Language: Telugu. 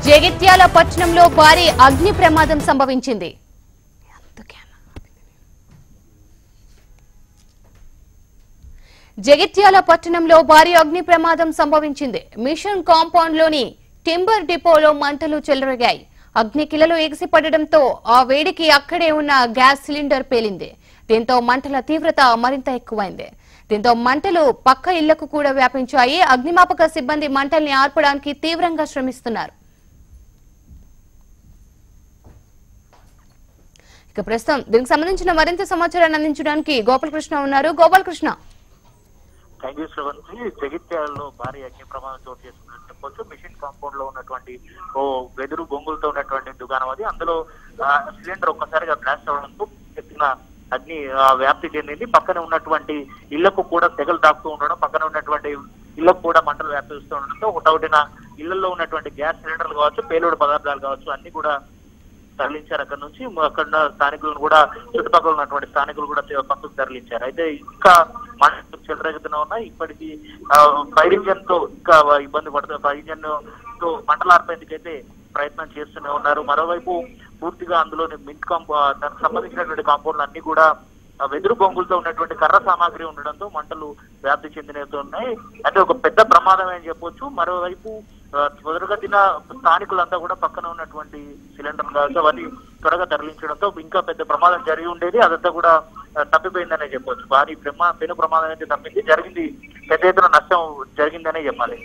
జగిత్యాల పట్టణంలో భారీ అగ్ని ప్రమాదం సంభవించింది. జగిత్యాల పట్టణంలో భారీ అగ్ని ప్రమాదం సంభవించింది. మిషన్ కాంపౌండ్ లోని టింబర్ డిపోలో మంటలు చెలరేగాయి. అగ్ని కిలలు ఎగిసిపడడంతో ఆ వేడికి అక్కడే ఉన్న గ్యాస్ సిలిండర్ పేలింది. దీంతో మంటల తీవ్రత మరింత ఎక్కువైంది. దీంతో మంటలు పక్క ఇళ్లకు కూడా వ్యాపించాయి. అగ్నిమాపక సిబ్బంది మంటల్ని ఆర్పడానికి తీవ్రంగా శ్రమిస్తున్నారు. ఇక ప్రస్తుతం దీనికి సంబంధించిన మరింత సమాచారాన్ని అందించడానికి గోపాలకృష్ణ ఉన్నారు. గోపాలకృష్ణ, జగిత్యాలలో భారీ అగ్ని ప్రమాదం చోటు చేసుకున్నట్టు చెప్పొచ్చు. మిషన్ కాంపౌండ్ లో ఉన్నటువంటి ఓ వెదురు బొంగులతో ఉన్నటువంటి దుకాణం అది. అందులో సిలిండర్ ఒక్కసారిగా బ్లాస్ట్ అవడంతో ఎత్తిన అగ్ని వ్యాప్తి చెందింది. పక్కన ఉన్నటువంటి ఇళ్లకు కూడా తెగలు తాకుతూ ఉండడం, పక్కన ఉన్నటువంటి ఇళ్లకు కూడా మంటలు వ్యాపిస్తూ ఉండడంతో ఒకటొకటిన ఇళ్లలో ఉన్నటువంటి గ్యాస్ సిలిండర్లు కావచ్చు, పేలుడు పదార్థాలు కావచ్చు అన్ని కూడా తరలించారు. అక్కడ నుంచి అక్కడ స్థానికులను కూడా చుట్టుపక్కల ఉన్నటువంటి స్థానికులు కూడా పక్కకు తరలించారు. అయితే ఇంకా మంటలు చెలరేగుతూనే ఉన్నాయి. ఇప్పటికీ ఫైర్ ఇంజన్ తో ఇంకా ఇబ్బంది పడుతుంది. ఫైర్ ఇంజన్ తో మంటలు ఆర్పేందుకైతే ప్రయత్నం చేస్తూనే ఉన్నారు. మరోవైపు పూర్తిగా అందులోని మింట్ దానికి సంబంధించినటువంటి కాంపౌండ్లు అన్ని కూడా వెదురు బొంగులతో ఉన్నటువంటి కర్ర సామాగ్రి ఉండడంతో మంటలు వ్యాప్తి చెందినవుతున్నాయి. అంటే ఒక పెద్ద ప్రమాదం అని చెప్పొచ్చు. మరోవైపు త్వరగతిన స్థానికులంతా కూడా పక్కన ఉన్నటువంటి సిలిండర్ కావచ్చు అవన్నీ త్వరగా తరలించడంతో ఇంకా పెద్ద ప్రమాదం జరిగి ఉండేది. అదంతా కూడా తప్పిపోయిందనే చెప్పొచ్చు. భారీ పెను ప్రమాదం అయితే తప్పింది. జరిగింది పెద్ద ఎత్తున నష్టం జరిగిందనే చెప్పాలి.